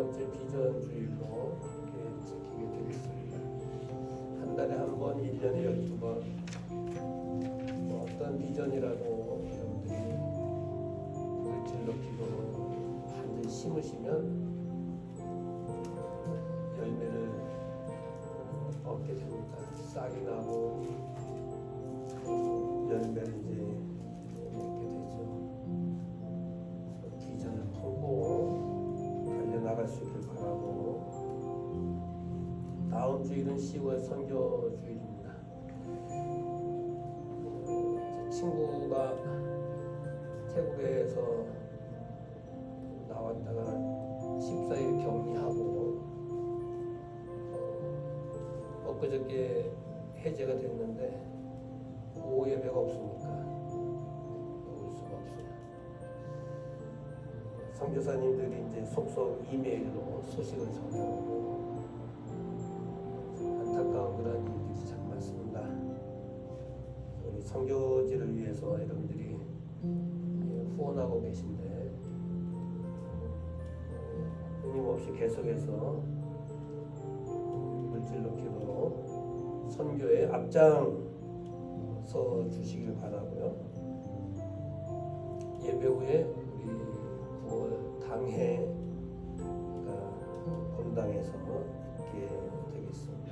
번째 비전 주일로 이렇게 지키게 되겠습니다. 한 달에 한 번, 1년에 12번 어떤 비전이라도 여러분들이 물질로 기도로 반드시 심으시면 열매를 얻게 됩니다. 싹이 나고 열매를 이제 맺게 되죠. 비전을 품고 달려나갈 수 있길 바라고, 다음 주일은 10월 선교 주일입니다. 제 친구가 태국에서 나왔다가 14일 격리하고 엊그저께 해제가 됐는데 오후 예배가 없으니까 올 수가 없어요. 선교사님들이 이제 속속 이메일로 소식을 전해오고 안타까운 그런 일들이 참 많습니다. 우리 선교지를 위해서 여러분들이 후원하고 계신데 끊임없이 계속해서 물질로 기도로 선교에 앞장서 주시길 바라고요. 예배 후에 우리 9월 당회가 본당에서 있게 되겠습니다.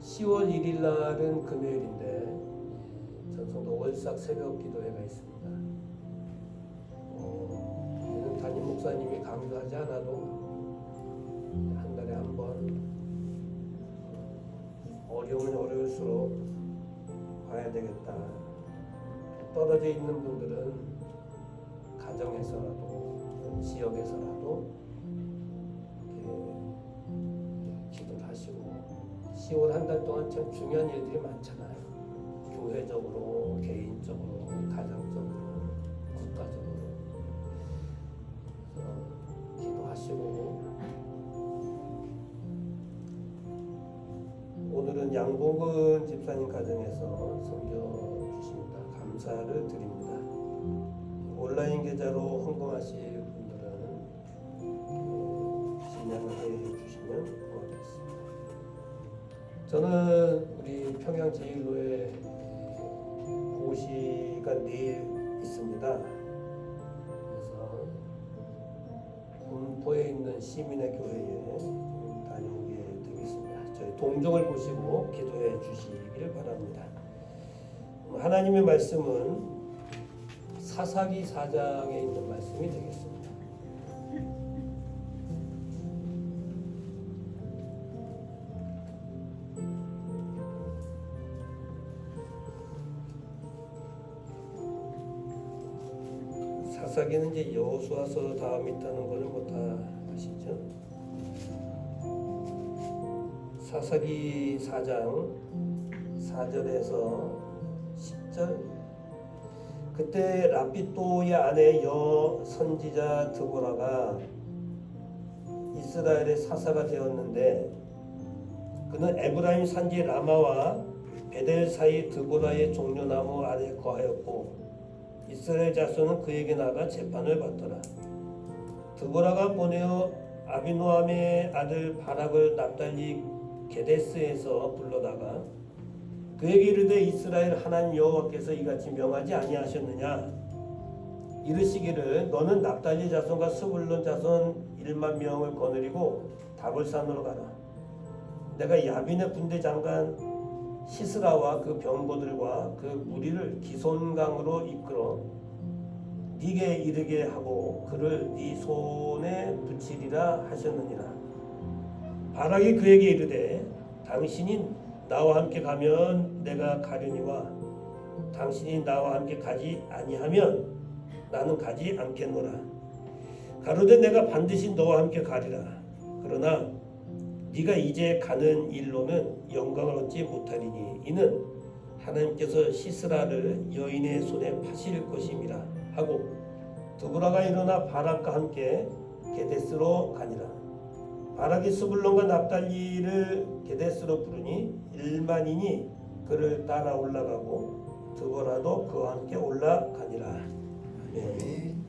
10월 1일 날은 금요일인데 전성도 월삭 새벽 기도회가 있습니다. 이는 담임 목사님이 강조하지 않아도 한 달에 한 번 어려우면 어려울수록 봐야 되겠다. 떨어져 있는 분들은 가정에서라도 지역에서라도 기도를 하시고, 10월 한 달 동안 참 중요한 일들이 많잖아요. 교회적으로, 개인적으로, 가정적으로, 국가적으로 기도하시고, 오늘은 양복은 집사님 가정에서 섬겨 주십니다. 감사를 드립니다. 온라인 계좌로 헌금하실 분들은 신양을 해 주시면 고맙겠습니다. 저는 우리 평양 제1로에 고시가 내일 있습니다. 그래서 군포에 있는 시민의 교회에 다녀오게 되겠습니다. 저희 동정을 보시고 기도해 주시기를 바랍니다. 하나님의 말씀은 사사기 4장에 있는 말씀이 되겠습니다. 사사기는 이제 여호수아서 다음 있다는 것을 뭐 다 아시죠? 사사기 4장 4절에서 10절, 그때 라피도의 아내 여 선지자 드보라가 이스라엘의 사사가 되었는데, 그는 에브라임 산지 라마와 베델 사이 드보라의 종려나무 아래 거하였고, 이스라엘 자손은 그에게 나가 재판을 받더라. 드보라가 보내어 아비노함의 아들 바락을 납달리 게데스에서 불러다가 그에게 이르되, 이스라엘 하나님 여호와께서 이같이 명하지 아니하셨느냐? 이르시기를 너는 납달리 자손과 스불론 자손 1만 명을 거느리고 다볼산으로 가라. 내가 야빈의 군대 장관 시스라와 그 병거들과 그 무리를 기손강으로 이끌어 네게 이르게 하고 그를 네 손에 붙이리라 하셨느니라. 바락이 그에게 이르되, 당신이 나와 함께 가면 내가 가려니와 당신이 나와 함께 가지 아니하면 나는 가지 않겠노라. 가로되 내가 반드시 너와 함께 가리라. 그러나 네가 이제 가는 일로는 영광을 얻지 못하리니 이는 하나님께서 시스라를 여인의 손에 파실 것임이라 하고, 드보라가 일어나 바락과 함께 게데스로 가니라. 바락이 스불론과 납달리를 게데스로 부르니 1만인이 그를 따라 올라가고 드보라도 그와 함께 올라가니라. 아멘.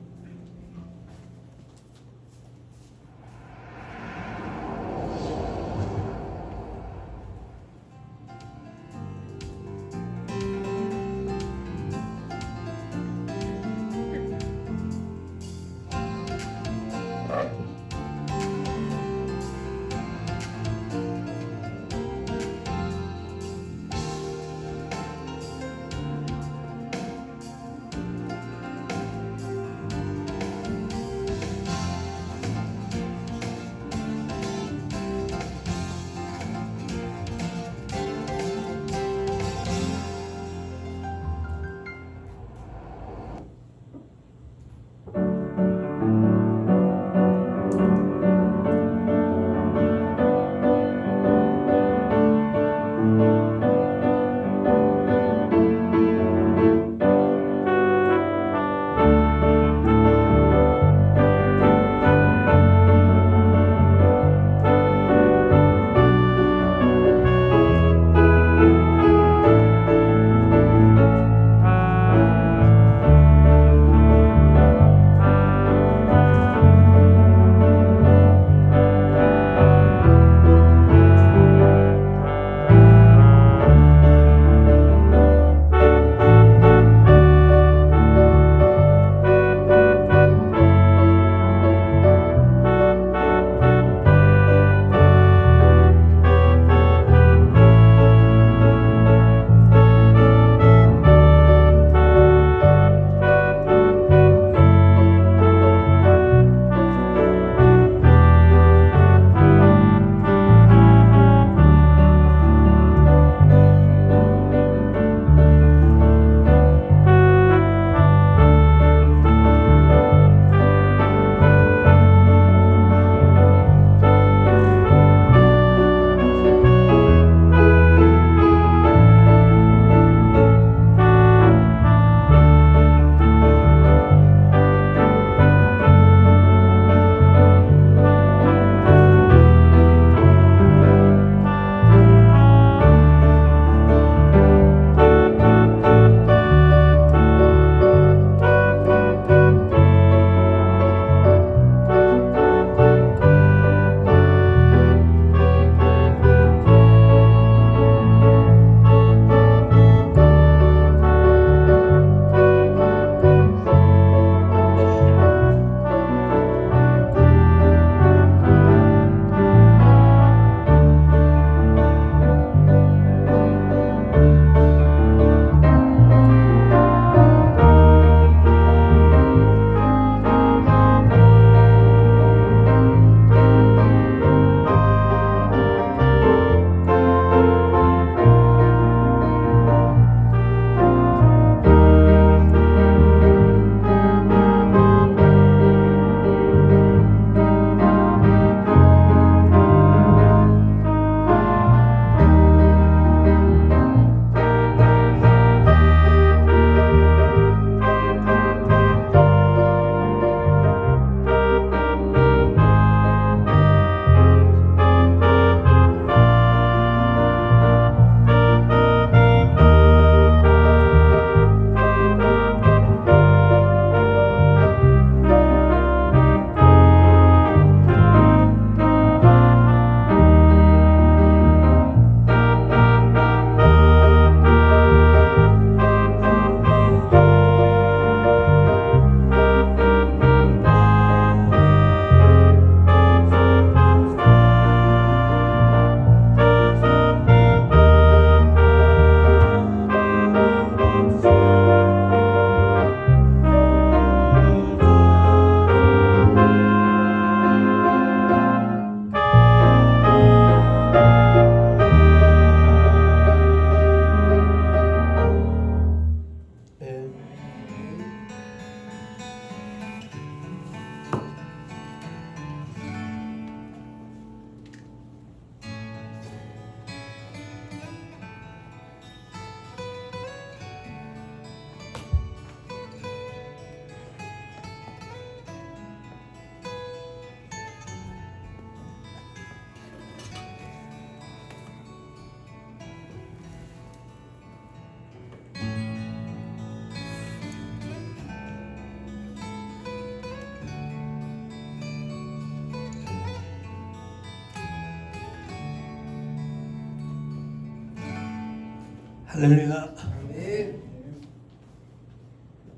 할렐루야. 아멘.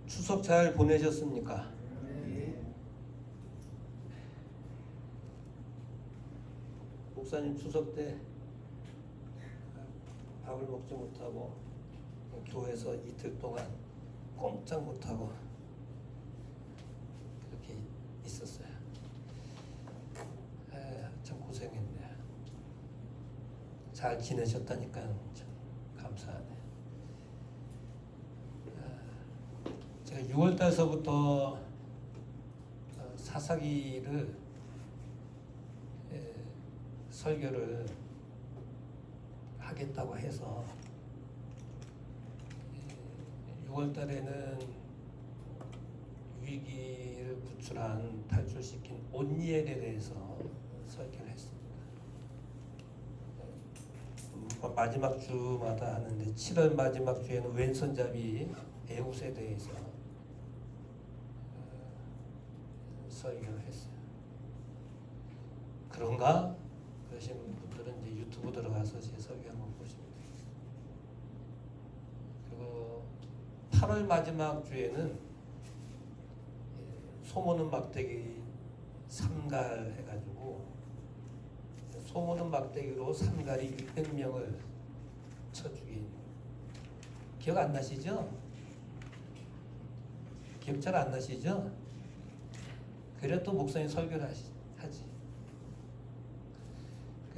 추석 잘 보내셨습니까? 네. 목사님 추석 때 밥을 먹지 못하고 교회에서 이틀 동안 꼼짝 못하고 그렇게 있었어요. 참 고생했네. 잘 지내셨다니까 참 감사하네. 제가 6월 달서부터 사사기를 설교를 하겠다고 해서 6월 달에는 위기를 구출한 탈출시킨 온니엘에 대해서 설교를 했습니다. 마지막 주마다 하는데 7월 마지막 주에는 왼손잡이 에웃에 대해서 설교를 했어요. 그런가? 그러신 분들은 이제 유튜브 들어가서 제 설교 한번 보시면 되겠습니다. 그리고 8월 마지막 주에는 소모는 막대기 삼갈 해가지고 소모는 막대기로 삼갈이 600명을 쳐 죽인 기억 안 나시죠? 기억 잘 안 나시죠? 그래 또 목사님 설교를 하지.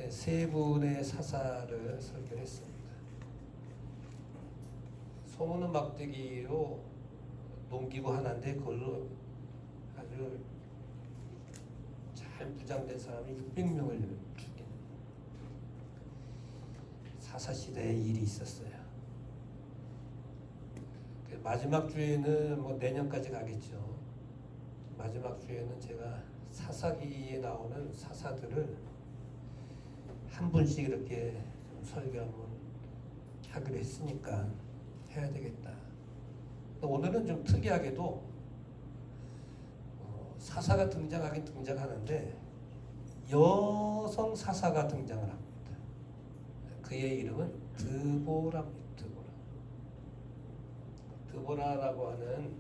세 분의 사사를 설교를 했습니다. 소모는 막대기로 농기구 하나인데 그걸로 아주 잘 무장된 사람이 600명을 죽인 사사시대의 일이 있었어요. 마지막 주에는 뭐 내년까지 가겠죠. 마지막 주에는 제가 사사기에 나오는 사사들을 한 분씩 이렇게 좀 설교 한번 하기로 했으니까 해야 되겠다. 오늘은 좀 특이하게도 사사가 등장하긴 등장하는데 여성 사사가 등장을 합니다. 그의 이름은 드보라입니다. 드보라라고 하는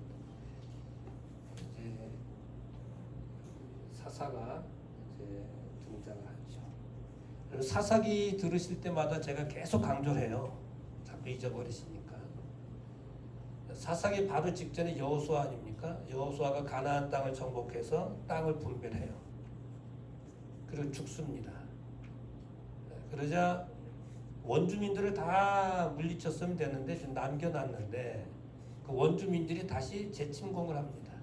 이제 사사가 이제 등장을 하죠. 그리고 사사기 들으실 때마다 제가 계속 강조를 해요. 자꾸 잊어버리시니까. 사사기 바로 직전에 여호수아 아닙니까? 여호수아가 가나안 땅을 정복해서 땅을 분배해요. 그리고 죽습니다. 그러자 원주민들을 다 물리쳤으면 되는데 좀 남겨놨는데 그 원주민들이 다시 재침공을 합니다.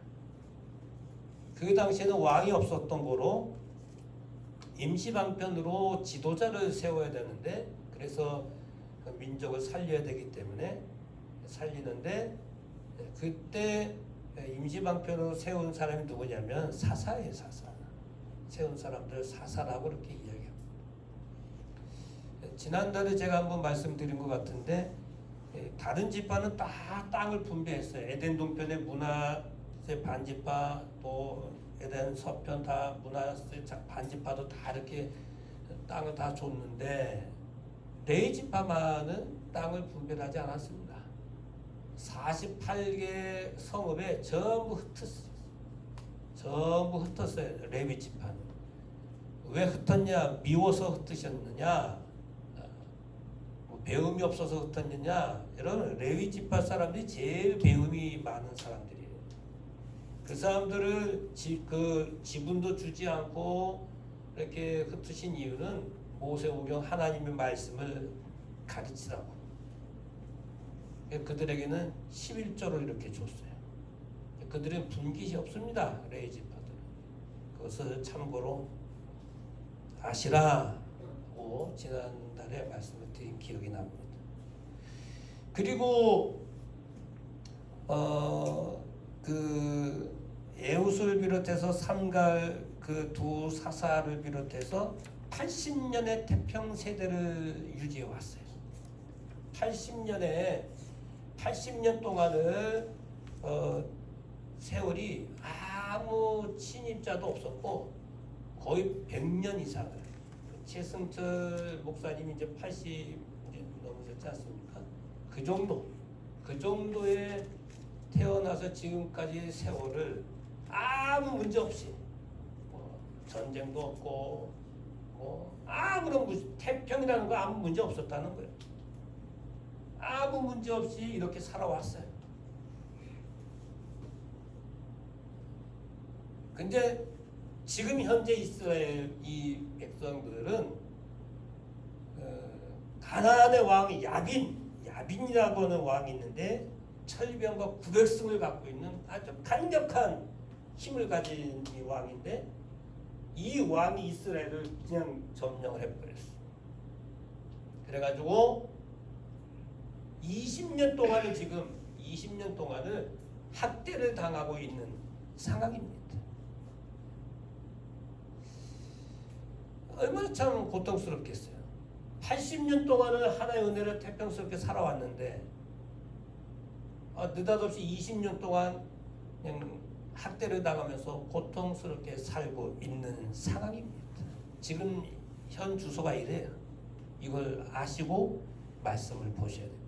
그 당시에는 왕이 없었던 거로 임시방편으로 지도자를 세워야 되는데 그래서 그 민족을 살려야 되기 때문에 살리는데 그때 임시방편으로 세운 사람이 누구냐면 사사예요. 사사. 세운 사람들 사사라고 그렇게 이야기합니다. 지난달에 제가 한번 말씀드린 것 같은데 다른 지파는 다 땅을 분배했어요. 에덴 동편의 문하세 반지파 또 에덴 서편 다 문하세 반지파도 다 이렇게 땅을 다 줬는데 레위 지파만은 땅을 분배하지 않았습니다. 48개 성읍에 전부 흩었어요. 전부 흩었어요. 레위 지파는. 왜 흩었냐? 미워서 흩으셨느냐? 배움이 없어서 흩었느냐? 여러분 레위 지파 사람들이 제일 배움이 많은 사람들이에요. 그 사람들을 그 지분도 주지 않고 이렇게 흩으신 이유는 모세오경 하나님의 말씀을 가르치라고. 그들에게는 11조를 이렇게 줬어요. 그들은 분깃이 없습니다. 레위 지파들은. 그것을 참고로 아시라고 지난달에 말씀을 드린 기억이 납니다. 그리고 그 에웃을 비롯해서 삼갈 그 두 사사를 비롯해서 80년의 태평 세대를 유지해 왔어요. 80년 동안을 세월이 아무 침입자도 없었고 거의 100년 이상을 최승철 목사님이 이제 80 넘으셨지 않습니까? 그 정도의 태어나서 지금까지의 세월을 아무 문제 없이 전쟁도 없고 아무런 태평이라는 거 아무 문제 없었다는 거예요. 아무 문제 없이 이렇게 살아왔어요. 근데 지금 현재 이스라엘 이 백성들은 가나안의 왕이 야빈이라고 하는 왕이 있는데 철병과 900승을 갖고 있는 아주 강력한 힘을 가진 이 왕인데 이 왕이 이스라엘을 그냥 점령을 해버렸어. 그래가지고 20년 동안을 학대를 당하고 있는 상황입니다. 얼마나 참 고통스럽겠어요. 80년 동안을 하나의 은혜를 태평스럽게 살아왔는데 느닷없이 20년 동안 그냥 학대를 당하면서 고통스럽게 살고 있는 상황입니다. 지금 현 주소가 이래요. 이걸 아시고 말씀을 보셔야 됩니다.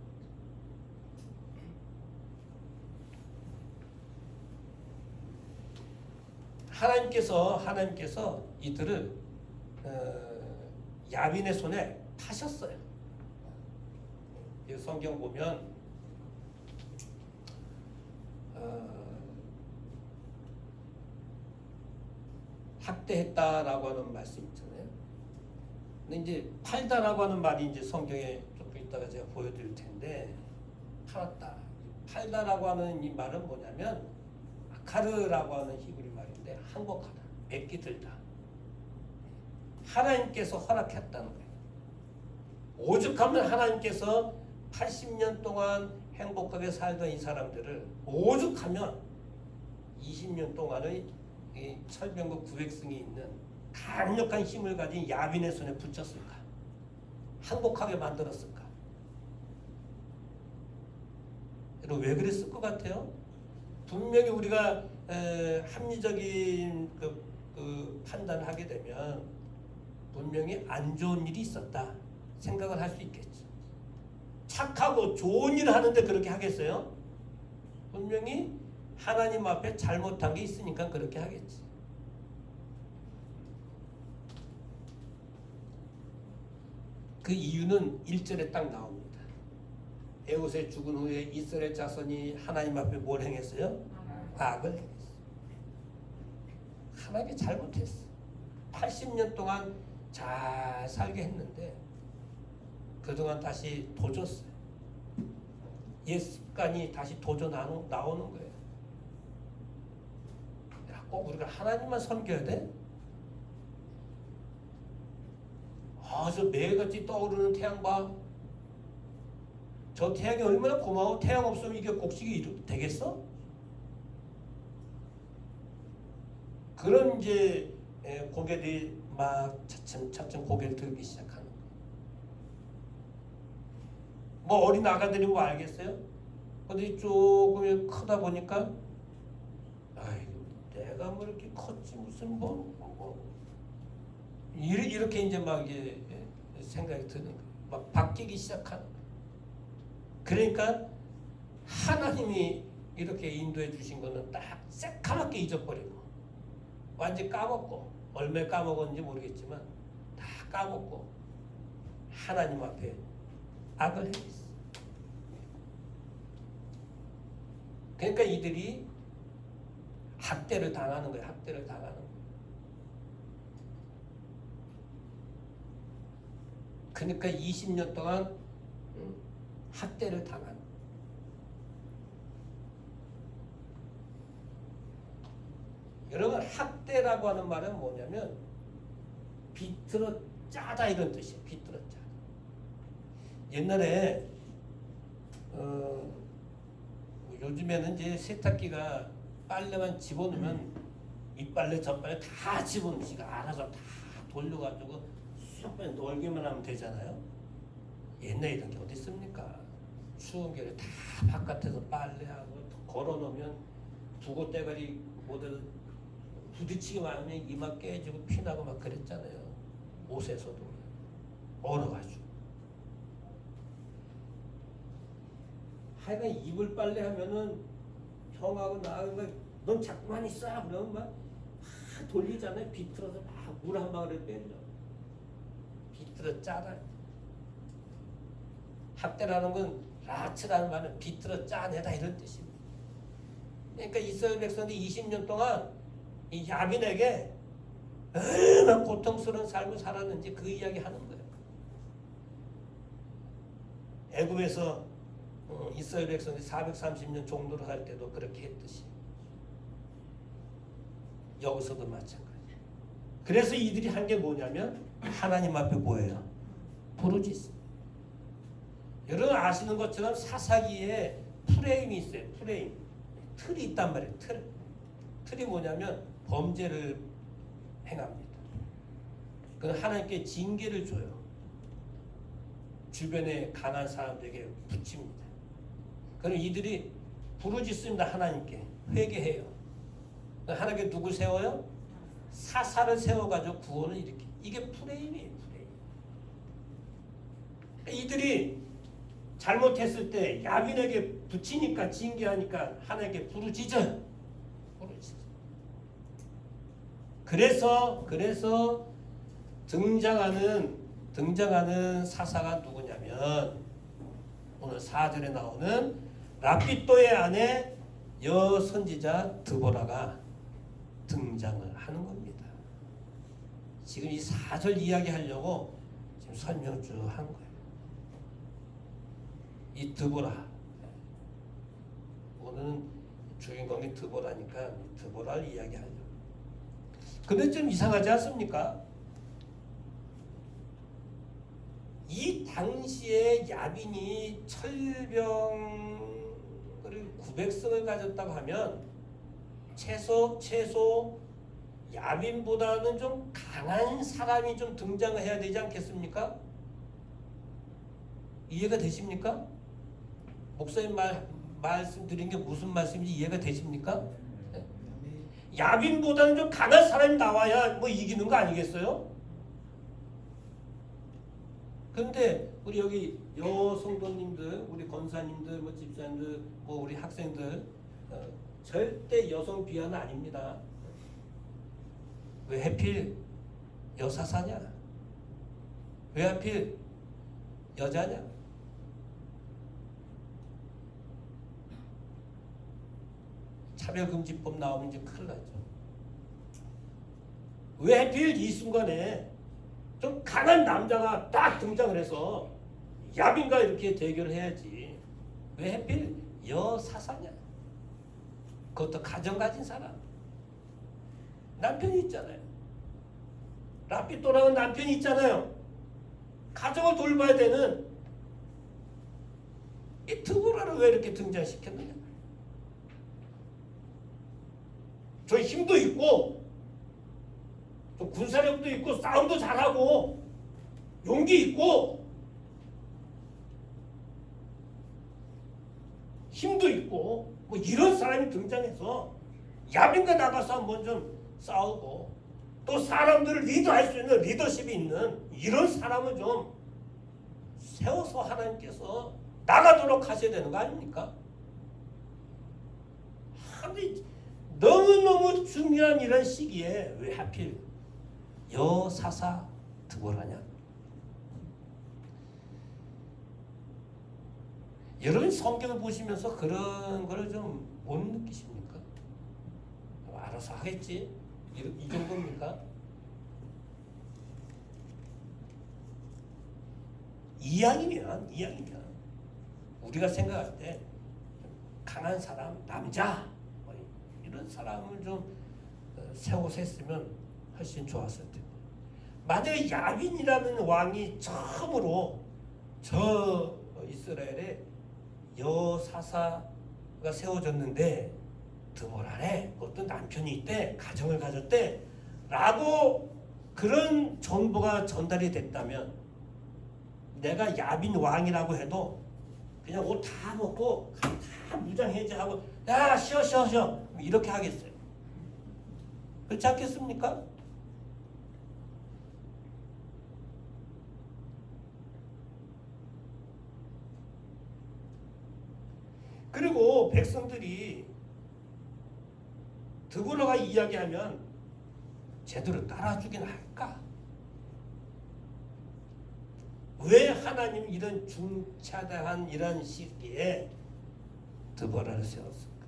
하나님께서 이들을 야빈의 손에 파셨어요. 성경 보면 학대했다라고 하는 말씀 있잖아요. 근데 이제 팔다라고 하는 말이 이제 성경에 조금 이따가 제가 보여드릴 텐데 팔았다. 팔다라고 하는 이 말은 뭐냐면 아카르라고 하는 히브리 말인데 항복하다, 맺기 들다. 하나님께서 허락했다는 거예요. 오죽하면 하나님께서 80년 동안 행복하게 살던 이 사람들을 오죽하면 20년 동안의 철병과 900승이 있는 강력한 힘을 가진 야빈의 손에 붙였을까? 항복하게 만들었을까? 여러분 왜 그랬을 것 같아요? 분명히 우리가 합리적인 그 판단을 하게 되면 분명히 안 좋은 일이 있었다 생각을 할 수 있겠죠. 착하고 좋은 일을 하는데 그렇게 하겠어요? 분명히 하나님 앞에 잘못한 게 있으니까 그렇게 하겠지. 그 이유는 1절에 딱 나옵니다. 에훗의 죽은 후에 이스라엘 자손이 하나님 앞에 뭘 행했어요? 악을 행했어. 하나님이 잘못했어. 80년 동안 잘 살게 했는데 그동안 다시 도졌어요. 옛 습관이 다시 도져 나오는 거예요. 꼭 우리가 하나님만 섬겨야 돼? 저 매일같이 떠오르는 태양 봐. 저 태양이 얼마나 고마워. 태양 없으면 이게 곡식이 되겠어? 그런 이제 고개들이 막 차츰 고개를 들기 시작하는 거예요. 뭐 어린 아가들이 뭐 알겠어요? 근데 조금 크다 보니까 내가 뭐 이렇게 컸지 무슨 이렇게 이제 막 생각이 드는 거예요. 막 바뀌기 시작하는 거예요. 그러니까 하나님이 이렇게 인도해 주신 거는 딱 새카맣게 잊어버리고 완전히 까먹고 얼마나 까먹었는지 모르겠지만 다 까먹고 하나님 앞에 악을 행했어. 그러니까 이들이 학대를 당하는 거예요. 학대를 당하는 거예요. 그러니까 20년 동안 학대를 당하는 거예요. 여러분 학대라고 하는 말은 뭐냐면 비틀어 짜다 이런 뜻이에요. 비틀어 짜다. 옛날에 요즘에는 이제 세탁기가 빨래만 집어넣으면 윗빨래 젖빨래 다 집어넣으면 지가 알아서 다 돌려가지고 쑥 놀기만 하면 되잖아요. 옛날에 이런 게 어디 있습니까? 추운 겨울에 다 바깥에서 빨래하고 걸어놓으면 두고 때가리 모두 부딪히기만 하면 이마 깨지고 피나고 막 그랬잖아요. 옷에서도 얼어가지고. 하여간 이불 빨래 하면은 형하고 나하고 넌 자꾸만 있어 그러면 막 돌리잖아요. 비틀어서 막 물 한 방울에 빼려. 비틀어 짜라. 학대라는 건 라츠라는 말은 비틀어 짜내다 이런 뜻입니다. 그러니까 이스라엘 백성들이 20년 동안 이 야빈에게 얼마나 고통스러운 삶을 살았는지 그 이야기 하는 거예요. 애굽에서 이스라엘 백성들이 430년 종노를 할 때도 그렇게 했듯이 여기서도 마찬가지. 그래서 이들이 한 게 뭐냐면 하나님 앞에 뭐예요? 부르짖습니다. 여러분 아시는 것처럼 사사기에 프레임이 있어요. 프레임. 틀이 있단 말이에요. 틀이 뭐냐면 범죄를 행합니다. 그건 하나님께 징계를 줘요. 주변에 강한 사람들에게 붙입니다. 그럼 이들이 부르짖습니다. 하나님께 회개해요. 하나님께 누구 세워요? 사사를 세워가지고 구원을 일으켜. 이게 프레임이에요. 프레임. 이들이 잘못했을 때 야빈에게 붙이니까 징계하니까 하나님께 부르짖어요. 그래서 등장하는 사사가 누구냐면 오늘 4절에 나오는 라피도의 아내 여선지자 드보라가 등장을 하는 겁니다. 지금 이 4절 이야기하려고 지금 설명 쭉 한 거예요. 이 드보라, 오늘은 주인공이 드보라니까 드보라를 이야기하려고. 근데 좀 이상하지 않습니까? 이 당시에 야빈이 철병 900승을 가졌다고 하면 최소 야빈보다는 좀 강한 사람이 좀 등장을 해야 되지 않겠습니까? 이해가 되십니까? 목사님 말씀드린 게 무슨 말씀인지 이해가 되십니까? 네. 야빈보다는 좀 강한 사람이 나와야 뭐 이기는 거 아니겠어요? 그런데 우리 여기 여성도님들, 우리 권사님들, 뭐 집사님들, 뭐 우리 학생들 절대 여성 비하는 아닙니다. 왜 하필 여사사냐? 왜 하필 여자냐? 차별금지법 나오면 이제 큰일 나죠. 왜 하필 이 순간에 좀 강한 남자가 딱 등장을 해서 야빈과 이렇게 대결을 해야지. 왜 하필 여사사냐? 그것도 가정 가진 사람. 남편이 있잖아요. 라피도라는 남편이 있잖아요. 가정을 돌봐야 되는 이 드보라를 왜 이렇게 등장시켰느냐? 저 힘도 있고 좀 군사력도 있고 싸움도 잘하고 용기 있고 힘도 있고 뭐 이런 사람이 등장해서 야빈과 나가서 한번 좀 싸우고 또 사람들을 리드할 수 있는 리더십이 있는 이런 사람을 좀 세워서 하나님께서 나가도록 하셔야 되는 거 아닙니까? 근데 너무너무 중요한 이런 시기에 왜 하필 여사사 드보라냐? 여러분 성경을 보시면서 그런 거를 좀 못 느끼십니까? 알아서 하겠지? 이 정도입니까? 이왕이면 우리가 생각할 때 강한 사람, 남자 뭐 이런 사람을 좀 세워서 했으면 훨씬 좋았을 텐데. 만약에 야빈이라는 왕이 처음으로 저 이스라엘에 여사사가 세워졌는데 드보라네, 어떤 남편이 있대, 가정을 가졌대 라고 그런 정보가 전달이 됐다면 내가 야빈 왕이라고 해도 그냥 옷 다 먹고 다 무장 해제하고 야 쉬어 이렇게 하겠어요. 그렇지 않겠습니까? 그리고 백성들이 드보라가 이야기하면 제대로 따라주긴 할까? 왜 하나님 이런 중차대한 이런 시기에 드보라를 세웠을까?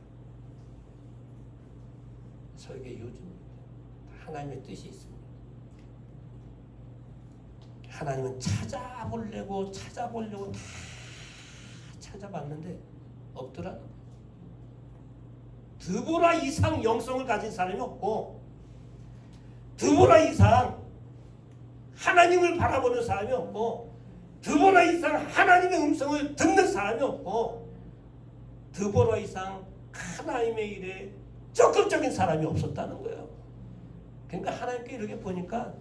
설계 요즘 하나님의 뜻이 있습니다. 하나님은 찾아보려고 다 찾아봤는데 없더라. 드보라 이상 영성을 가진 사람이 없고, 드보라 이상 하나님을 바라보는 사람이 없고, 드보라 이상 하나님의 음성을 듣는 사람이 없고, 드보라 이상 하나님의 일에 적극적인 사람이 없었다는 거예요. 그러니까 하나님께 이렇게 보니까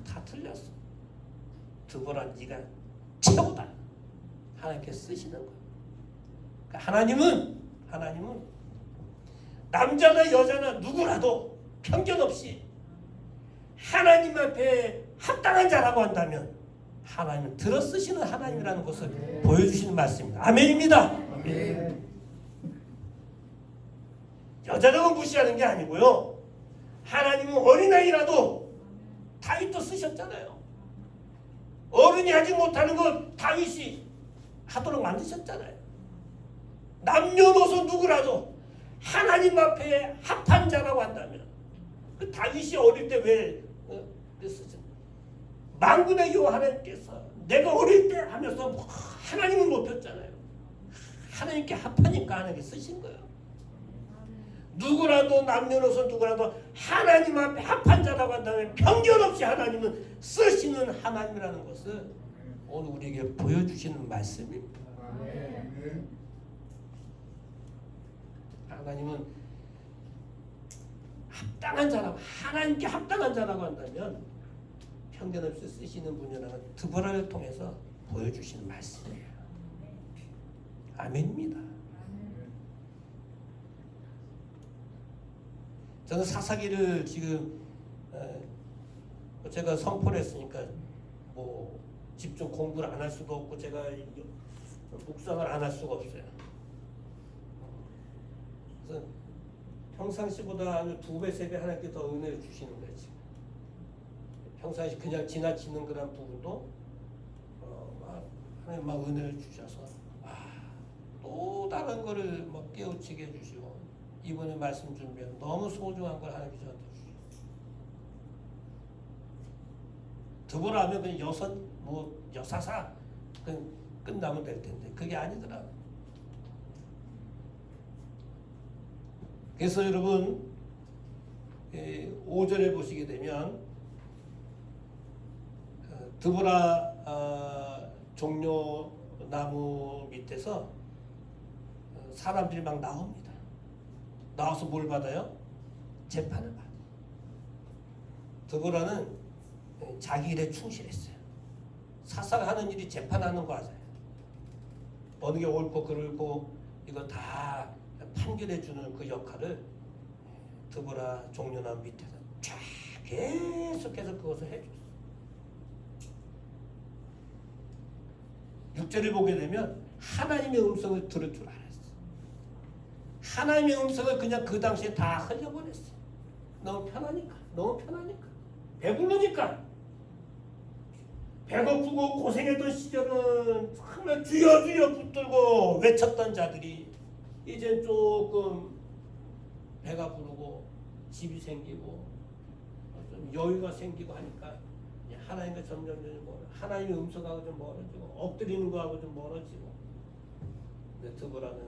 다 틀렸어. 드보라 네가 최고다. 하나님께 쓰시는 거예요. 그러니까 하나님은 남자나 여자나 누구라도 편견 없이 하나님 앞에 합당한 자라고 한다면 하나님은 들어쓰시는 하나님이라는 것을 보여주시는 말씀입니다. 아멘입니다. 아멘. 여자라고 무시하는 게 아니고요. 하나님은 어린아이라도 다윗도 쓰셨잖아요. 어른이 하지 못하는 것 다윗이 하도록 만드셨잖아요. 남녀노소 누구라도 하나님 앞에 합한 자라고 한다면, 그 다윗이 어릴 때 왜 쓰셨나요? 만군의 여호와 하나님께서 내가 어릴 때 하면서 하나님을 높였잖아요. 하나님께 합하니까 하나님께 쓰신 거예요. 누구라도 남녀노소 누구라도 하나님 앞에 합한 자라고 한다면 편견 없이 하나님은 쓰시는 하나님이라는 것을 오늘 우리에게 보여주시는 말씀입니다. 하나님은 합당한 자라고, 하나님께 합당한 자라고 한다면 편견 없이 쓰시는 분이라는 드보라를 통해서 보여주시는 말씀이에요. 아멘입니다. 저는 사사기를 지금 제가 선포를 했으니까 뭐 집중 공부를 안 할 수도 없고 제가 묵상을 안 할 수가 없어요. 그래서 평상시보다 2배, 3배 하나님께 더 은혜를 주시는 거예요. 지금. 평상시 그냥 지나치는 그런 부분도 하나님 막 은혜를 주셔서 또 다른 거를 막 깨우치게 해주시고, 이번에 말씀 준비한 너무 소중한 걸 하나님께 저한테 주셨어요. 드보라 하면 그냥 여사사 그냥 끝나면 될 텐데 그게 아니더라. 그래서 여러분 5절에 보시게 되면 드보라 종려나무 밑에서 사람들이 막 나옵니다. 나와서 뭘 받아요? 재판을 받아요. 드보라는 자기 일에 충실했어요. 사사하는 일이 재판하는 거 맞아요. 어느 게 옳고 그르고 이거 다 판결해주는 그 역할을 드보라 종려나무 밑에서 쫙 계속해서 그것을 해줬어요. 6절을 보게 되면 하나님의 음성을 들을 줄 알았어요. 하나님의 음성을 그냥 그 당시에 다 흘려보냈어요. 너무 편하니까. 배부르니까. 배고프고 고생했던 시절은 정말 주여 주여 붙들고 외쳤던 자들이 이제 조금 배가 부르고 집이 생기고 좀 여유가 생기고 하니까 하나님과 점점 하나님의 음성하고 좀 멀어지고 엎드리는 거하고 좀 멀어지고. 근데 드보라는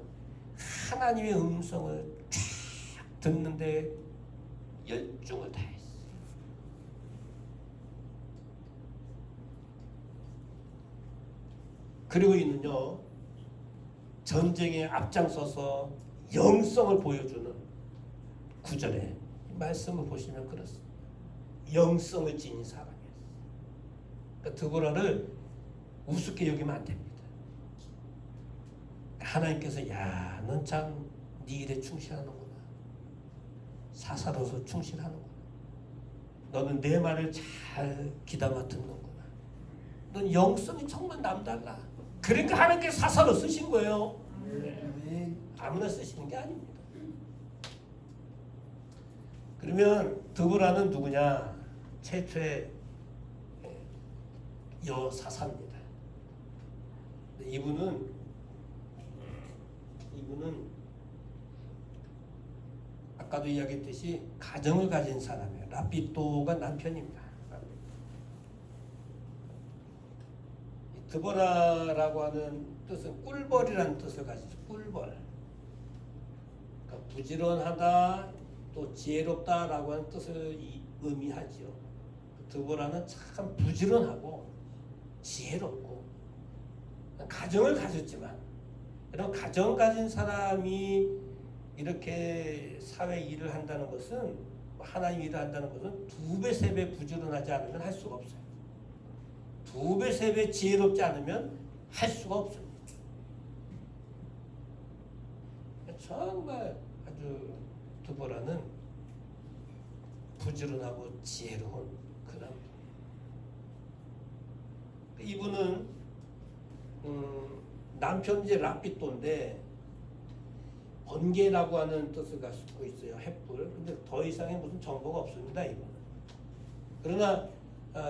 하나님의 음성을 쫙 듣는데 열중을 다했어요. 그리고 이는요, 전쟁에 앞장서서 영성을 보여주는 9절에 말씀을 보시면 그렇습니다. 영성을 지닌 사람이었어요. 그러니까 드보라를 우습게 여기면 안 됩니다. 하나님께서 야, 넌 참 네 일에 충실하는구나. 사사로서 충실하는구나. 너는 내 말을 잘 귀담아 듣는구나. 넌 영성이 정말 남달라. 그러니까 하나님께 사사로 쓰신 거예요. 아무나 쓰시는 게 아닙니다. 그러면 드보라는 누구냐? 최초의 여사사입니다. 이분은 아까도 이야기했듯이 가정을 가진 사람이에요. 라피도가 남편입니다. 드보라라고 하는 뜻은 꿀벌이라는 뜻을 가지죠. 꿀벌. 그러니까 부지런하다, 또 지혜롭다라고 하는 뜻을 의미하지요. 드보라는 참 부지런하고 지혜롭고 가정을 가졌지만 이런 가정 가진 사람이 이렇게 사회 일을 한다는 것은, 하나님 일을 한다는 것은 2배, 3배 부지런하지 않으면 할 수가 없어요. 2배, 3배 지혜롭지 않으면 할 수가 없습니다. 정말 아주 드보라는 부지런하고 지혜로운 그런 분. 이분은 남편 이제 라피도인데 번개라고 하는 뜻을 가지고 있어요. 횃불. 근데 더 이상의 무슨 정보가 없습니다. 이분은. 그러나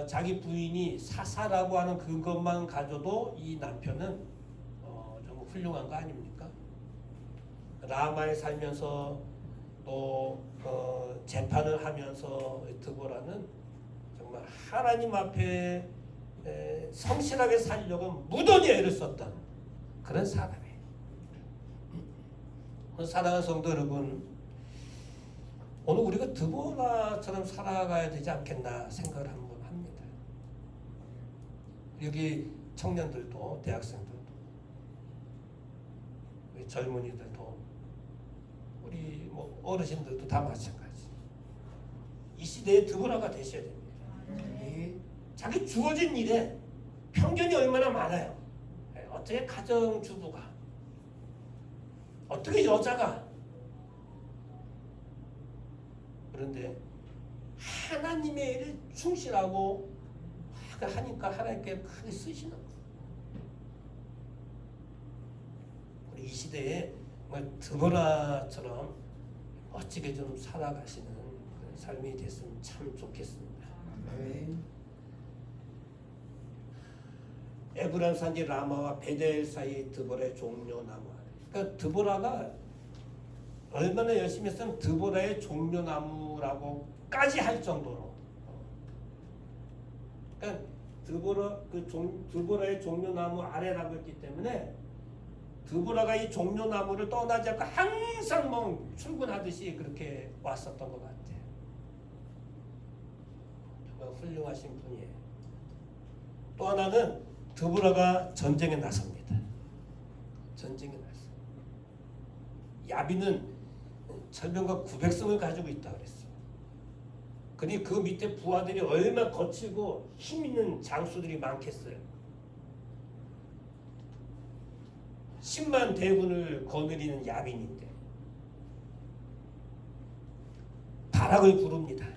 자기 부인이 사사라고 하는 그것만 가져도 이 남편은 정말 훌륭한 거 아닙니까? 라마에 살면서 또 재판을 하면서 드보라는 정말 하나님 앞에 성실하게 살려고 무던히 애를 썼던 그런 사람이에요. 사랑하는 성도 여러분, 오늘 우리가 드보라처럼 살아가야 되지 않겠나 생각을 한번 합니다. 여기 청년들도, 대학생들도, 우리 젊은이들도, 우리 뭐 어르신들도 다 마찬가지. 이 시대에 드보라가 되셔야 됩니다. 자기 주어진 일에 편견이 얼마나 많아요. 어떻게 가정주부가, 어떻게 여자가, 그런데 하나님의 일을 충실하고 하니까 하나님께 크게 쓰시는 거예요. 우리 이 시대에 드보라처럼 멋지게 좀 살아가시는 그런 삶이 됐으면 참 좋겠습니다. 에브란 산지 라마와 베델 사이 드보라의 종려나무. 그러니까 드보라가 얼마나 열심히 했으면 드보라의 종려나무라고까지 할 정도로. 그러니까 드보라의 종려나무 아래라고 했기 때문에 드보라가 이 종려나무를 떠나지 않고 항상 뭐 출근하듯이 그렇게 왔었던 것 같아요. 정말 훌륭하신 분이에요. 또 하나는 드보라가 전쟁에 나섭니다. 전쟁에 나서. 야비는 철병과 900성을 가지고 있다 그랬어요. 그러니 그 밑에 부하들이 얼마나 거칠고 힘 있는 장수들이 많겠어요. 10만 대군을 거느리는 야빈인데 바락을 부릅니다.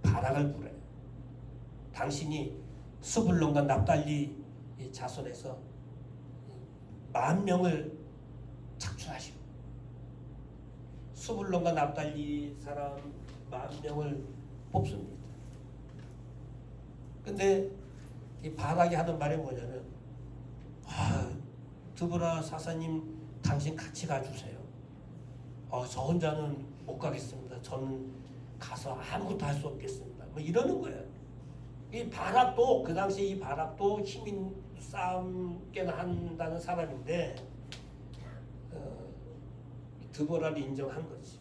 바락을 부려요. 당신이 스불론과 납달리 자손에서 10,000명을 착출하시고, 스불론과 납달리 사람 10,000명을 뽑습니다. 근데 이 바락이 하는 말이 뭐냐면, 드보라 사사님 당신 같이 가주세요. 저 혼자는 못 가겠습니다. 저는 가서 아무것도 할 수 없겠습니다. 뭐 이러는 거예요. 이 바락도, 그 당시 이 바락도 힘인 싸움 꽤나 한다는 사람인데 드보라를 인정한 거지.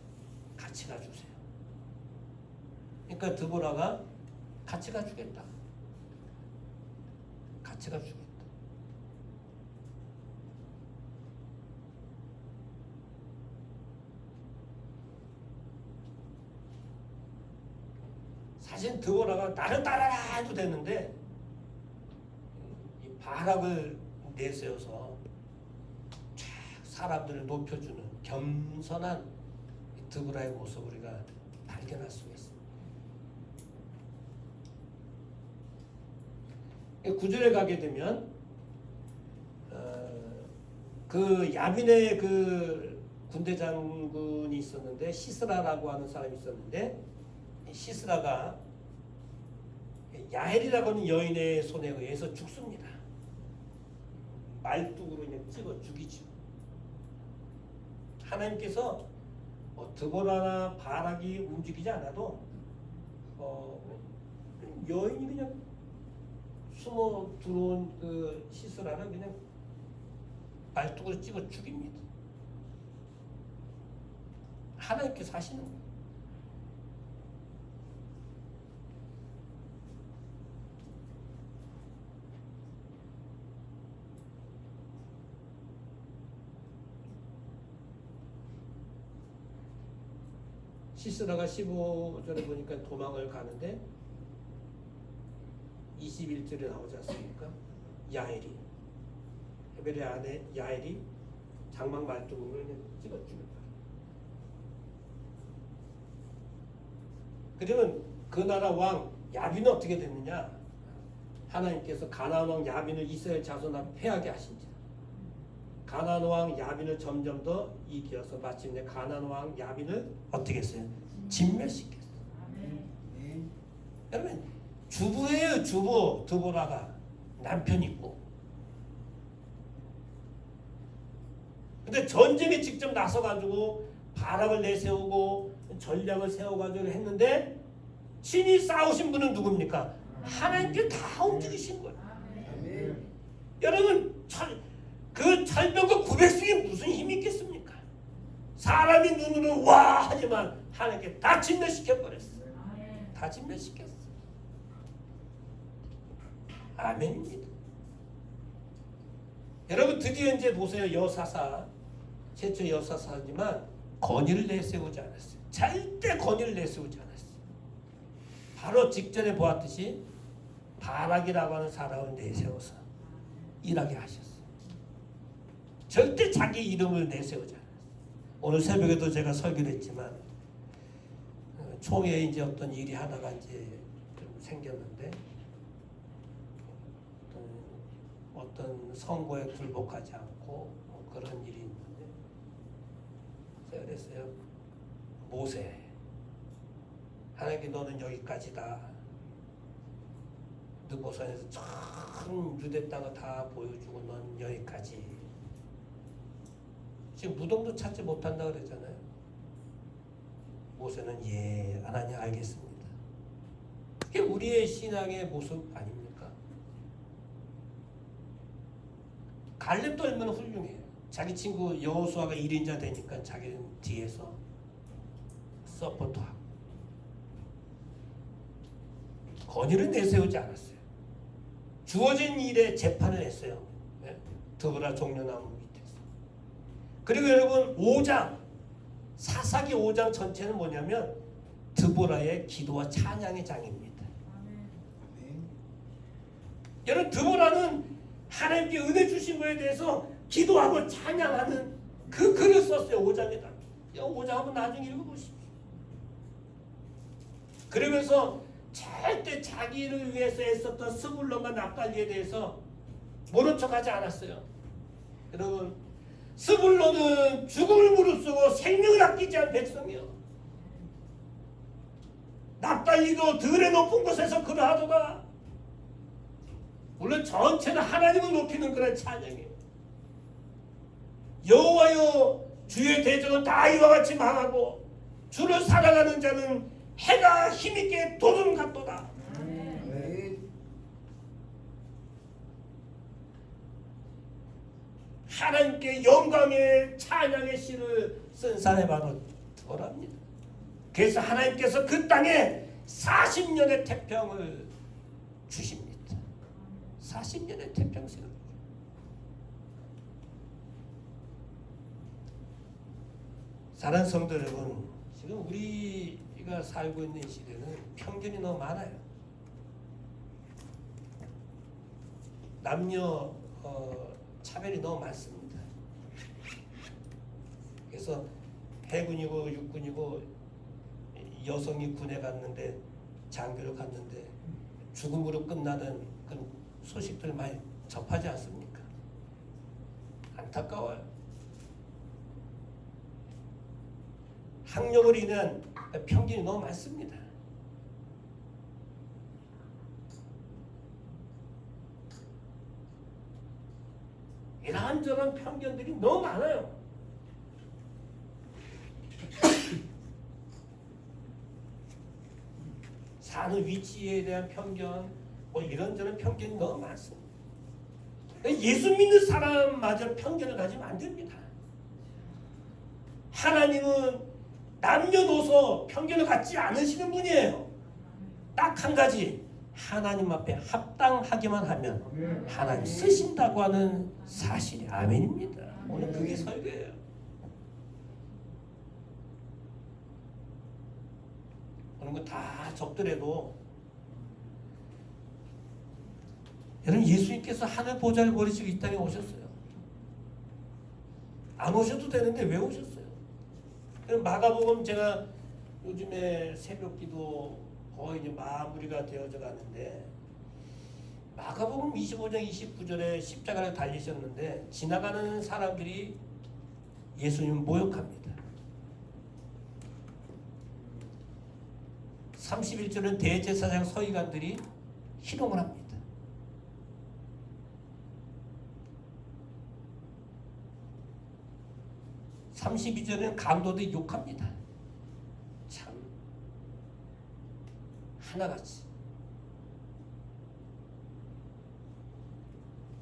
같이 가주세요. 그러니까 드보라가 같이 가주겠다. 같이 가주겠다. 사실 드보라가 나를 따라라 해도 되는데 이 바락을 내세워서 사람들을 높여주는 겸손한 드보라의 모습을 우리가 발견할 수가 있습니다. 9절에 가게 되면 그 야빈의 그 군대 장군이 있었는데 시스라라고 하는 사람이 있었는데 시스라가 야헬이라고 하는 여인의 손에 의해서 죽습니다. 말뚝으로 그냥 찍어 죽이죠. 하나님께서 드보라나 바락이 움직이지 않아도 여인이 그냥 숨어 들어온 그 시스라를 그냥 말뚝으로 찍어 죽입니다. 하나님께서 하시는 거예요. 시스라가 15절에 보니까 도망을 가는데 21절에 나오지 않습니까? 야엘이 헤벨의 아내 야엘이 장막 말뚝으로 그냥 찍어 죽을 거예요. 그러면 그 나라 왕 야빈은 어떻게 됐느냐? 하나님께서 가나안 왕 야빈을 이스라엘 자손 앞에 패하게 하신지 가나안 왕 야빈을 점점 더 이기어서 마침내 가나안 왕 야빈을 어떻게 했어요? 진멸시켰어요. 여러분 주부예요. 주부. 드보라가 남편 있고. 근데 전쟁에 직접 나서가지고 바락을 내세우고 전략을 세워가지고 했는데 친히 싸우신 분은 누굽니까? 하나님께 다 움직이신 거예요. 여러분 그 철병과 900승이 무슨 힘이 있겠습니까? 사람이 눈으로 와 하지만 하나님께 다 진멸시켜버렸어요. 다 진멸시켰어요. 아멘입니다. 여러분 드디어 이제 보세요. 여사사 최초 여사사지만 건의를 내세우지 않았어요. 절대 건의를 내세우지 않았어요. 바로 직전에 보았듯이 바락이라고 하는 사람을 내세워서 일하게 하셨어요. 절대 자기 이름을 내세우지 않았어요. 오늘 새벽에도 제가 설교를 했지만 총회에 이제 어떤 일이 하다가 이제 좀 생겼는데 어떤 선거에 굴복하지 않고 그런 일이 있는데 제가 그랬어요. 모세 하나님께 너는 여기까지다. 느보산에서 전 유대 땅을 다 보여주고 넌 여기까지. 지금 무덤도 찾지 못한다 그랬잖아요. 모세는 예 하나님 알겠습니다. 그게 우리의 신앙의 모습 아닙니까? 갈렙도 얼마나 훌륭해요. 자기 친구 여호수아가 1인자 되니까 자기는 뒤에서 서포트하고 건의를 내세우지 않았어요. 주어진 일에 재판을 했어요. 드보라 종려나무 밑에서. 그리고 여러분 5장 사사기 5장 전체는 뭐냐면 드보라의 기도와 찬양의 장입니다. 여러분 드보라는 하나님께 은혜 주신 거에 대해서 기도하고 찬양하는 그 글을 썼어요. 5장에다. 5장 한번 나중에 읽어보십시오. 그러면서 절대 자기를 위해서 애썼던 스불론과 납달리에 대해서 모른 척하지 않았어요. 여러분 스불론은 죽음을 무릅쓰고 생명을 아끼지 않은 백성이요. 납달리도 들의 높은 곳에서 그러하도다. 물론 전체는 하나님을 높이는 그런 찬양이에요. 여호와여 주의 대적은 다 이와 같이 망하고 주를 사랑하는 자는 해가 힘있게 돋음 같도다. 하나님께 영광의 찬양의 시를 쓴 사람이 바로 드보라입니다. 그래서 하나님께서 그 땅에 40년의 태평을 주십니다. 40년의 태평식을. 사랑하는 성도 여러분, 지금 우리가 살고 있는 시대는 편견이 너무 많아요. 남녀 차별이 너무 많습니다. 그래서 해군이고 육군이고 여성이 군에 갔는데 장교를 갔는데 죽음으로 끝나는 그런 소식들 많이 접하지 않습니까? 안타까워요. 학력으로 인한 편견이 너무 많습니다. 이런저런 편견들이 너무 많아요. 사는 위치에 대한 편견, 뭐 이런저런 편견이 너무 많습니다. 예수 믿는 사람마저 편견을 가지면 안 됩니다. 하나님은 남녀노소 편견을 갖지 않으시는 분이에요. 딱 한 가지, 하나님 앞에 합당하기만 하면 하나님 쓰신다고 하는 사실이 아멘입니다. 오늘 그게 설교예요. 그런 거 다 적더라도 여러분, 예수님께서 하늘 보좌를 버리시고 이 땅에 오셨어요. 안 오셔도 되는데 왜 오셨어요? 마가복음, 제가 요즘에 새벽기도 거의 이제 마무리가 되어져 가는데, 마가복음 25장 29절에 십자가를 달리셨는데 지나가는 사람들이 예수님을 모욕합니다. 31절은 대제사장 서기관들이 희롱을 합니다. 32절은 강도들이 욕합니다. 참 하나같이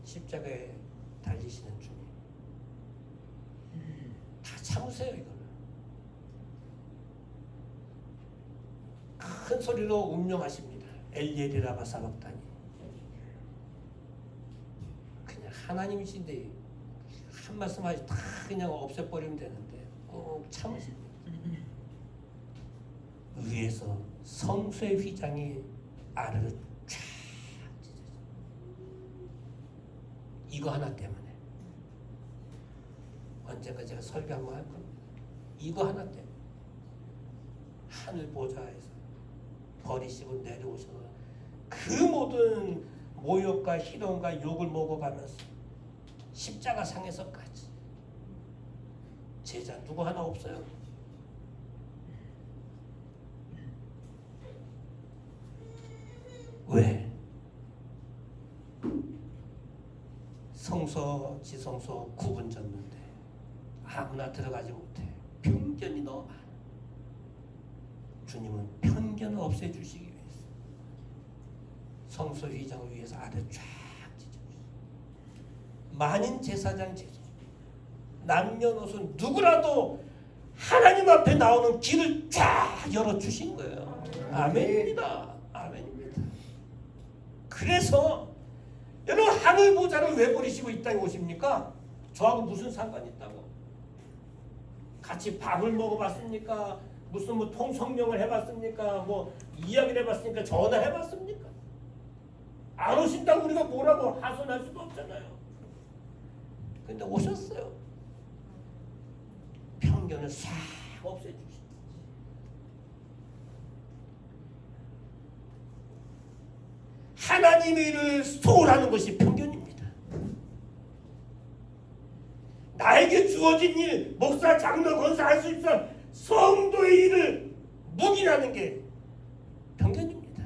십자가에 달리시는 주님, 다 참으세요. 이거를 큰 소리로 운명하십니다. 엘리엘이라마 사박다니. 그냥 하나님이신데 한 말씀 하시 다 그냥 없애버리면 되는데 꼭 참으십니다. 위에서 성소의 휘장이 아래로 쫙 찢어져. 이거 하나 때문에 언젠가 제가 설교 한번 할 겁니다. 이거 하나 때문에 하늘 보좌에서 버리시고 내려오셔서 그 모든 모욕과 희롱과 욕을 먹어가면서 십자가 상에서까지 제자 누구 하나 없어요. 왜? 성소 지성소 구분 졌는데 아무나 들어가지 못해. 편견이 너무 많아. 주님은 편견을 없애주시기 위해서 성소 휘장을 위해서 아래 쫙 찢어주셨어요. 만인 제사장 제자, 남녀노소 누구라도 하나님 앞에 나오는 길을 쫙 열어주신 거예요. 아멘입니다. 아멘입니다. 그래서 여러분, 하늘 보좌를 왜 버리시고 이 땅에 오십니까? 저하고 무슨 상관이 있다고? 같이 밥을 먹어봤습니까? 무슨 뭐 통성명을 해봤습니까? 뭐 이야기를 해봤습니까? 전화해봤습니까? 안 오신다고 우리가 뭐라고 하소연할 수도 없잖아요. 근데 오셨어요. 편견을 싹 없애주시고 하나님의 일을 소홀하는 것이 편견입니다. 나에게 주어진 일, 목사, 장로, 권사 할 수 있어 성도의 일을 묵인하는 게 편견입니다.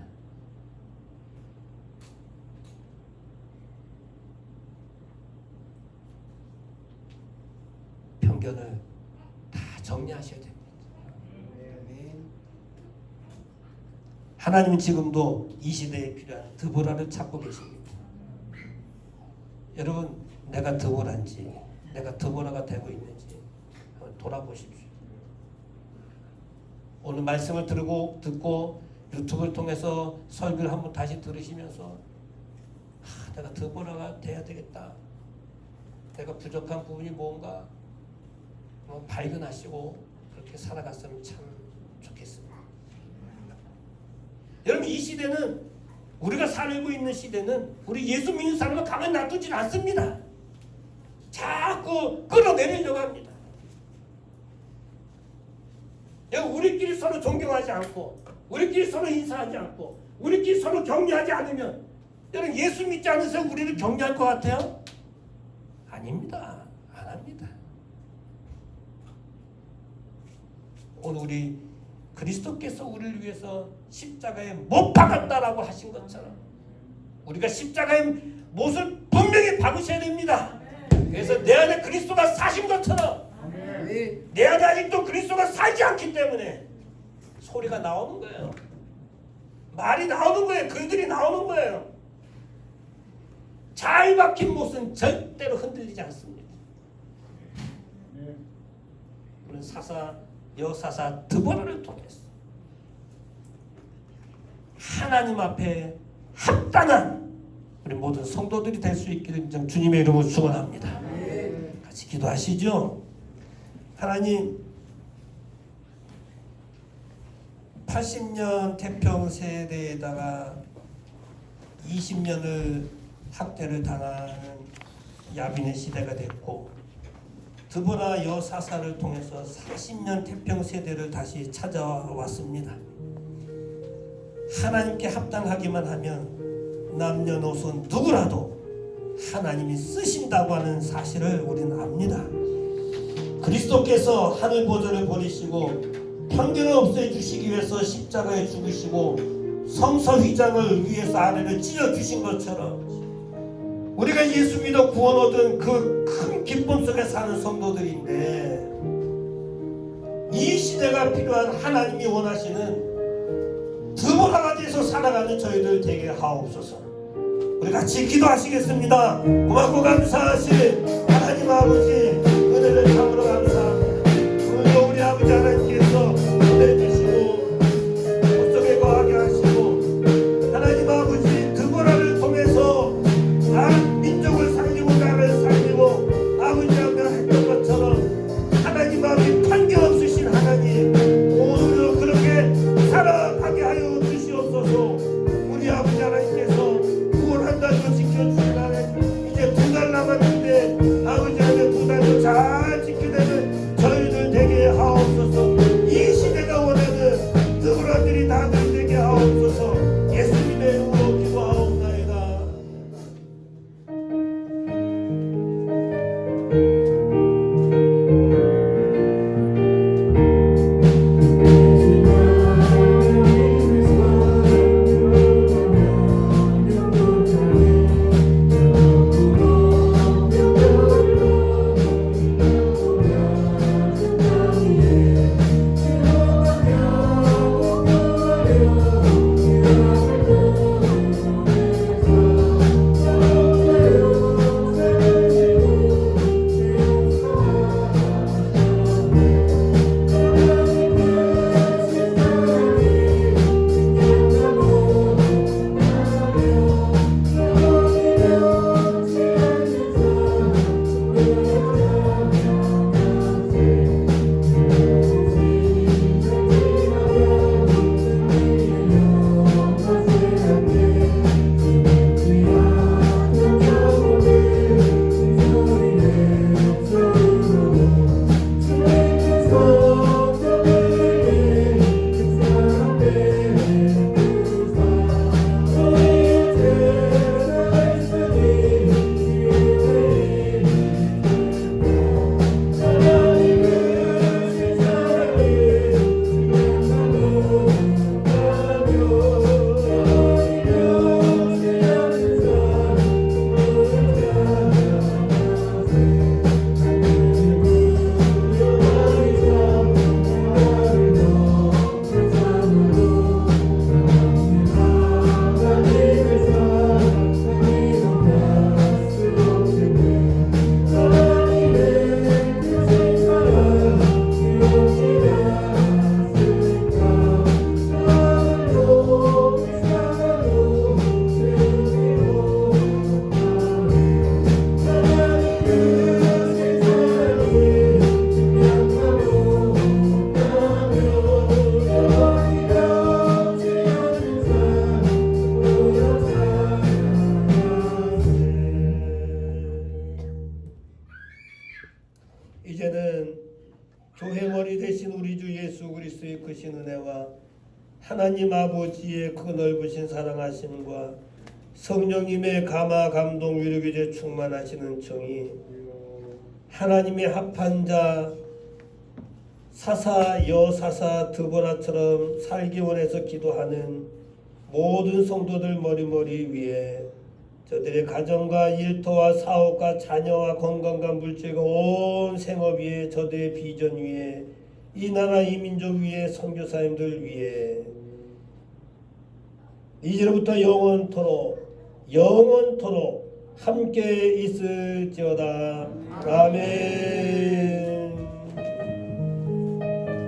편견을 다 정리하셔야 됩니다. 하나님은 지금도 이 시대에 필요한 드보라를 찾고 계십니다. 여러분, 내가 드보라인지, 내가 드보라가 되고 있는지 한번 돌아보십시오. 오늘 말씀을 듣고 유튜브를 통해서 설교를 한번 다시 들으시면서 내가 드보라가 돼야 되겠다. 내가 부족한 부분이 뭔가 발견하시고 그렇게 살아갔으면 참 좋겠습니다. 여러분, 이 시대는, 우리가 살고 있는 시대는 우리 예수 믿는 사람을 가만히 놔두질 않습니다. 자꾸 끌어내리려고 합니다. 우리끼리 서로 존경하지 않고, 우리끼리 서로 인사하지 않고, 우리끼리 서로 격려하지 않으면, 여러분, 예수 믿지 않으세요? 우리를 격려할 것 같아요? 아닙니다. 안 오늘 우리 그리스도께서 우리를 위해서 십자가에 못 박았다라고 하신 것처럼 우리가 십자가의 못을 분명히 박으셔야 됩니다. 그래서 내 안에 그리스도가 사신 것처럼 내 안에 아직도 그리스도가 살지 않기 때문에 소리가 나오는 거예요. 말이 나오는 거예요. 글들이 나오는 거예요. 잘 박힌 못은 절대로 흔들리지 않습니다. 우리는 여사사 드보라를 통해서 하나님 앞에 합당한 우리 모든 성도들이 될 수 있기를 주님의 이름으로 축원합니다. 같이 기도하시죠. 하나님, 80년 태평 세대에다가 20년을 학대를 당하는 야빈의 시대가 됐고, 드보라 여사사를 통해서 40년 태평 세대를 다시 찾아왔습니다. 하나님께 합당하기만 하면 남녀노소 누구라도 하나님이 쓰신다고 하는 사실을 우리는 압니다. 그리스도께서 하늘 보좌를 버리시고 편견을 없애주시기 위해서 십자가에 죽으시고 성서 휘장을 위해서 아래를 찢어주신 것처럼 우리가 예수 믿어 구원 얻은 그 큰 기쁨 속에 사는 성도들인데, 이 시대가 필요한 하나님이 원하시는 드보라가 돼서 살아가는 저희들 되게 하옵소서. 우리 같이 기도하시겠습니다. 고맙고 감사하신 하나님 아버지, 은혜를 참으로 감사합니다. 오늘도 우리 아버지 하나님께서 보내주시고 속에 거하게 하시고, 하나님 아버지 드보라를 통해서 민족을 살리고 나라를 살리고 아버지가 했던 것처럼 하나님 아버지 판결 없으신 하나님, 오늘도 그렇게 살아가게 하여 주시옵소서. 우리 아버지 하나님께서 구원한다고 지켜주신 하나님, 이제 2달 남았는데 아버지 하나님 2달도 잘 지켜내는 저희들 되게 하옵소서. 이 시대가 원하는 드보라들이 다들 되게 하옵소서. 예수님의 이름으로 기도하옵나이다. 이제는 교회 머리 되신 우리 주 예수 그리스도의 크신 은혜와 하나님 아버지의 그 넓으신 사랑하심과 성령님의 감화 감동 위로교제 충만하시는 정이 하나님의 합한 자 사사 여사사 드보라처럼 살기 원해서 기도하는 모든 성도들 머리머리 위에 저들의 가정과 일터와 사업과 자녀와 건강과 물질과 온 생업 위에 저들의 비전 위에 이 나라 이 민족 위에 선교사님들 위에 이제부터 영원토록 함께 있을지어다. 아멘.